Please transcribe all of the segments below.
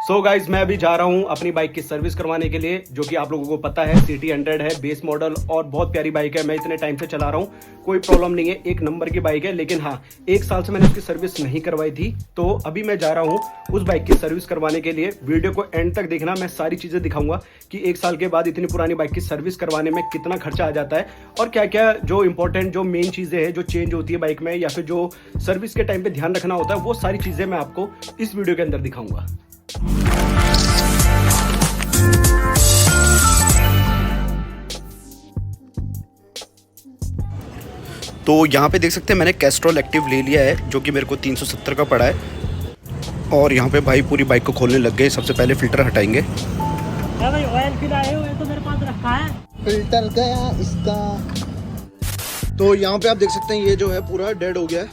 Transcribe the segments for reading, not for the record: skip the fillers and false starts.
So guys मैं अभी जा रहा हूँ अपनी बाइक की सर्विस करवाने के लिए, जो कि आप लोगों को पता है CT100 है, बेस मॉडल और बहुत प्यारी बाइक है। मैं इतने टाइम से चला रहा हूँ, कोई प्रॉब्लम नहीं है, एक नंबर की बाइक है। लेकिन हाँ, 1 साल से मैंने उसकी सर्विस नहीं करवाई थी, तो अभी मैं जा रहा हूँ उस बाइक की सर्विस करवाने के लिए। वीडियो को एंड तक देखना, मैं सारी चीज़ें दिखाऊंगा कि 1 साल के बाद इतनी पुरानी बाइक की सर्विस करवाने में कितना खर्चा आ जाता है और क्या क्या जो इंपॉर्टेंट जो मेन चीज़ें हैं जो चेंज होती है बाइक में, या फिर जो सर्विस के टाइम पे ध्यान रखना होता है, वो सारी चीज़ें मैं आपको इस वीडियो के अंदर दिखाऊंगा। तो यहाँ पे देख सकते हैं मैंने कैस्ट्रॉल एक्टिव ले लिया है, जो कि मेरे को 370 का पड़ा है। और यहाँ पे भाई पूरी बाइक को खोलने लग गए। सबसे पहले फिल्टर हटाएंगे। भाई ऑयल फिल आए हुए तो मेरे पास रखा है, फिल्टर गया इसका। तो यहाँ पे आप देख सकते हैं ये जो है पूरा डेड हो गया है,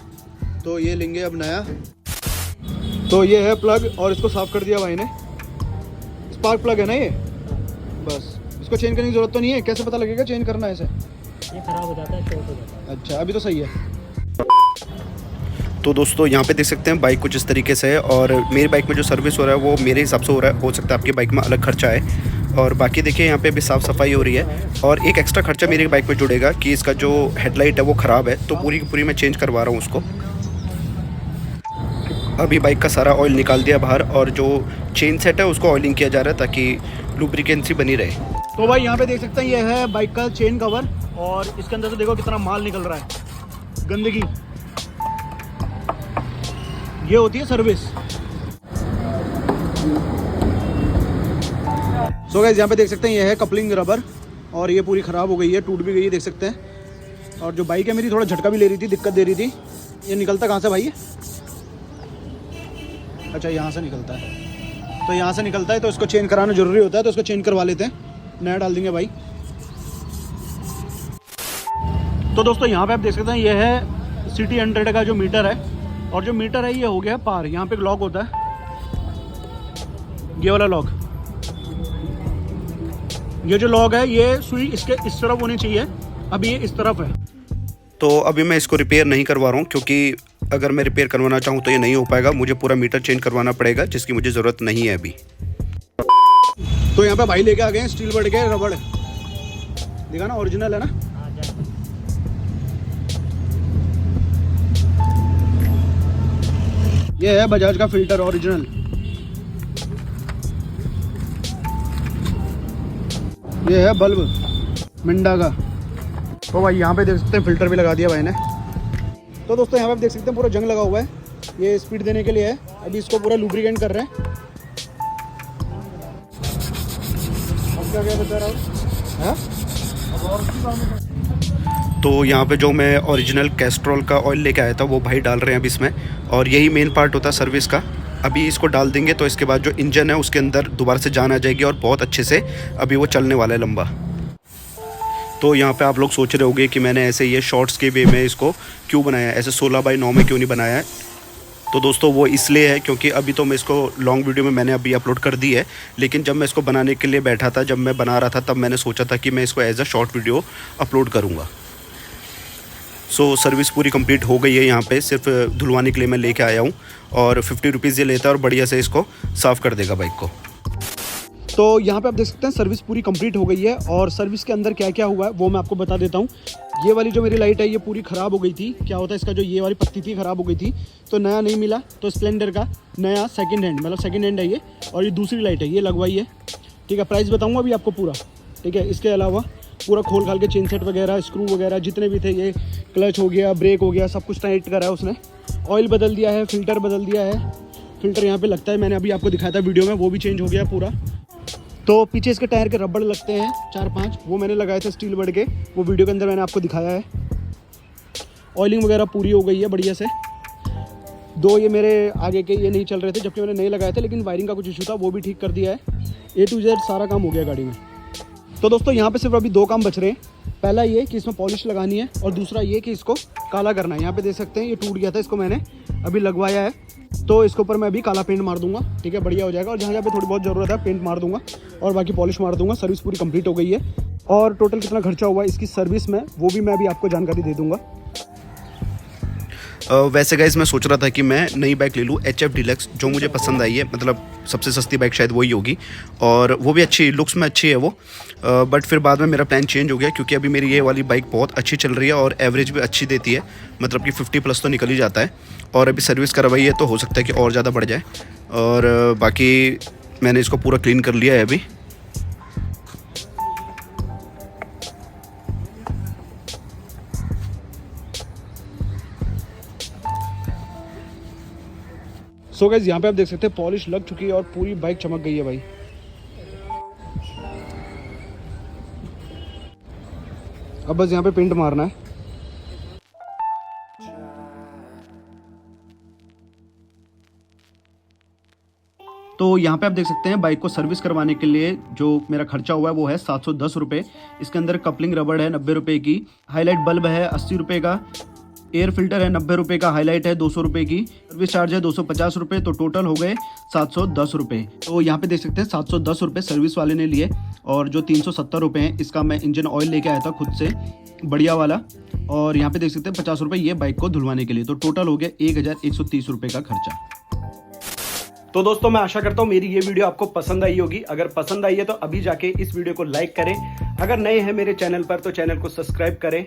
तो ये लेंगे अब नया। तो ये है प्लग और इसको साफ कर दिया भाई ने। स्पार्क प्लग है ना ये, बस इसको चेंज करने की जरूरत तो नहीं है। कैसे पता लगेगा चेंज करना है इसे? ये खराब हो जाता है, शॉर्ट हो जाता है। अच्छा, अभी तो सही है। तो दोस्तों यहाँ पे देख सकते हैं बाइक कुछ इस तरीके से है, और मेरी बाइक में जो सर्विस हो रहा है वो मेरे हिसाब से हो रहा है। हो सकता है आपकी बाइक में अलग खर्चा है। और बाकी देखिए यहाँ पे भी साफ़ सफाई हो रही है। और एक एक्स्ट्रा खर्चा मेरी बाइक में जुड़ेगा कि इसका जो हेडलाइट है वो ख़राब है, तो पूरी की पूरी मैं चेंज करवा रहा हूँ उसको। अभी बाइक का सारा ऑयल निकाल दिया बाहर, और जो चेन सेट है उसको ऑयलिंग किया जा रहा है ताकि लुब्रिकेंसी बनी रहे। तो भाई यहाँ पे देख सकते हैं ये है बाइक का चेन कवर, और इसके अंदर से देखो कितना माल निकल रहा है, गंदगी। ये होती है सर्विस। सो गाइस यहाँ पे देख सकते हैं ये है कपलिंग रबर, और ये पूरी ख़राब हो गई है, टूट भी गई है, देख सकते हैं। और जो बाइक है मेरी थोड़ा झटका भी ले रही थी, दिक्कत दे रही थी। ये निकलता कहाँ से भाई? अच्छा, यहाँ से निकलता है। तो यहाँ से निकलता है, तो इसको चेंज कराना ज़रूरी होता है, तो इसको चेंज करवा लेते हैं, नया डाल देंगे भाई। तो दोस्तों यहाँ पे आप देख सकते हैं ये है CT100 का जो मीटर है, और जो मीटर है ये हो गया पार। यहाँ पे एक लॉक होता है, ये वाला लॉक। ये जो लॉक है ये सुई इसके इस तरफ होनी चाहिए, अभी ये इस तरफ है। तो अभी मैं इसको रिपेयर नहीं करवा रहा हूँ, क्योंकि अगर मैं रिपेयर करवाना चाहूँ तो ये नहीं हो पाएगा। मुझे पूरा मीटर चेंज करवाना पड़ेगा, जिसकी मुझे ज़रूरत नहीं है अभी। तो यहाँ पे भाई लेके आ गए स्टील बर्ड के रबड़, देखा ना, ओरिजिनल है ना। ये है बजाज का फिल्टर ओरिजिनल। ये है बल्ब मिंडा का। तो भाई यहाँ पे देख सकते हैं फिल्टर भी लगा दिया भाई ने। तो दोस्तों यहाँ पे आप देख सकते हैं पूरा जंग लगा हुआ है, ये स्पीड देने के लिए है। अभी इसको पूरा लुब्रिकेंट कर रहे हैं। अब क्या बता रहा हूँ? तो यहाँ पे जो मैं ओरिजिनल कैस्ट्रॉल का ऑयल लेके आया था वो भाई डाल रहे हैं अभी इसमें, और यही मेन पार्ट होता है सर्विस का। अभी इसको डाल देंगे तो इसके बाद जो इंजन है उसके अंदर दोबारा से जान आ जाएगी, और बहुत अच्छे से अभी वो चलने वाला है लंबा। तो यहाँ पे आप लोग सोच रहे होंगे कि मैंने ऐसे ये शॉर्ट्स के वे में इसको क्यों बनाया है, ऐसे 16:9 में क्यों नहीं बनाया है। तो दोस्तों वो इसलिए है क्योंकि अभी तो मैं इसको लॉन्ग वीडियो में मैंने अभी अपलोड कर दी है, लेकिन जब मैं इसको बनाने के लिए बैठा था, जब मैं बना रहा था, तब मैंने सोचा था कि मैं इसको as a short video upload करूँगा। सो सर्विस पूरी कंप्लीट हो गई है। यहाँ पे सिर्फ धुलवाने के लिए मैं लेके आया हूँ, और 50 रुपीज़ ये लेता है और बढ़िया से इसको साफ़ कर देगा बाइक को। तो यहाँ पे आप देख सकते हैं सर्विस पूरी कंप्लीट हो गई है, और सर्विस के अंदर क्या क्या हुआ है वो मैं आपको बता देता हूँ। ये वाली जो मेरी लाइट है ये पूरी ख़राब हो गई थी। क्या होता है, इसका जो ये वाली पत्ती थी ख़राब हो गई थी, तो नया नहीं मिला, तो स्प्लेंडर का नया सेकंड हैंड, मतलब सेकंड हैंड है ये। और ये दूसरी लाइट है, ये लगवाई है, ठीक है। प्राइस बताऊँगा अभी आपको पूरा, ठीक है। इसके अलावा पूरा खोल खाल के चेन सेट वगैरह, स्क्रू वगैरह जितने भी थे, ये क्लच हो गया, ब्रेक हो गया, सब कुछ टाइट करा है उसने। ऑयल बदल दिया है, फ़िल्टर बदल दिया है। फ़िल्टर यहाँ पे लगता है, मैंने अभी आपको दिखाया था वीडियो में, वो भी चेंज हो गया पूरा। तो पीछे इसके टायर के रबड़ लगते हैं 4-5, वो मैंने लगाए थे स्टील बर्ड के, वो वीडियो के अंदर मैंने आपको दिखाया है। ऑयलिंग वगैरह पूरी हो गई है बढ़िया से। 2 ये मेरे आगे के ये नहीं चल रहे थे, जबकि मैंने नए लगाए थे, लेकिन वायरिंग का कुछ इशू था, वो भी ठीक कर दिया है। A to Z सारा काम हो गया गाड़ी में। तो दोस्तों यहाँ पे सिर्फ अभी 2 काम बच रहे हैं। पहला ये कि इसमें पॉलिश लगानी है, और दूसरा ये कि इसको काला करना है। यहाँ पे देख सकते हैं ये टूट गया था, इसको मैंने अभी लगवाया है, तो इसके ऊपर मैं अभी काला पेंट मार दूंगा, ठीक है, बढ़िया हो जाएगा। और जहाँ जहाँ पे थोड़ी बहुत ज़रूरत है पेंट मार दूंगा, और बाकी पॉलिश मार दूंगा। सर्विस पूरी कंप्लीट हो गई है, और टोटल कितना खर्चा हुआ है इसकी सर्विस में वो भी मैं अभी आपको जानकारी दे दूँगा। वैसे गाइस मैं सोच रहा था कि मैं नई बाइक ले लूँ HF डिलक्स, जो मुझे पसंद आई है, मतलब सबसे सस्ती बाइक शायद वही होगी, और वो भी अच्छी, लुक्स में अच्छी है वो। बट फिर बाद में मेरा प्लान चेंज हो गया, क्योंकि अभी मेरी ये वाली बाइक बहुत अच्छी चल रही है और एवरेज भी अच्छी देती है, मतलब कि 50+ तो निकल ही जाता है। और अभी सर्विस करवाई है तो हो सकता है कि और ज़्यादा बढ़ जाए। और बाकी मैंने इसको पूरा क्लीन कर लिया है अभी। सो गाइस यहाँ पे आप देख सकते हैं पॉलिश लग चुकी है और पूरी बाइक चमक गई है भाई। अब बस यहाँ पे पेंट मारना है। तो यहाँ पे आप देख सकते हैं बाइक को सर्विस करवाने के लिए जो मेरा खर्चा हुआ है वो है 710 रुपये। इसके अंदर कपलिंग रबड़ है 90 रुपये की, हाईलाइट बल्ब है 80 रुपये का, एयर फिल्टर है 90 रुपये का, हाईलाइट है 200 रुपये की, सर्विस चार्ज है 250 रुपये, तो टोटल हो गए 710 रुपये। तो यहाँ पे देख सकते हैं 710 रुपये सर्विस वाले ने लिए, और जो 370 रुपये हैं इसका मैं इंजन ऑयल लेके आया था खुद से, बढ़िया वाला। और यहाँ पे देख सकते हैं 50 रुपये ये बाइक को धुलवाने के लिए, तो टोटल हो गया 1130 रुपये का खर्चा। तो दोस्तों मैं आशा करता हूँ मेरी ये वीडियो आपको पसंद आई होगी। अगर पसंद आई है तो अभी जाके इस वीडियो को लाइक करें, अगर नए हैं मेरे चैनल पर तो चैनल को सब्सक्राइब करें।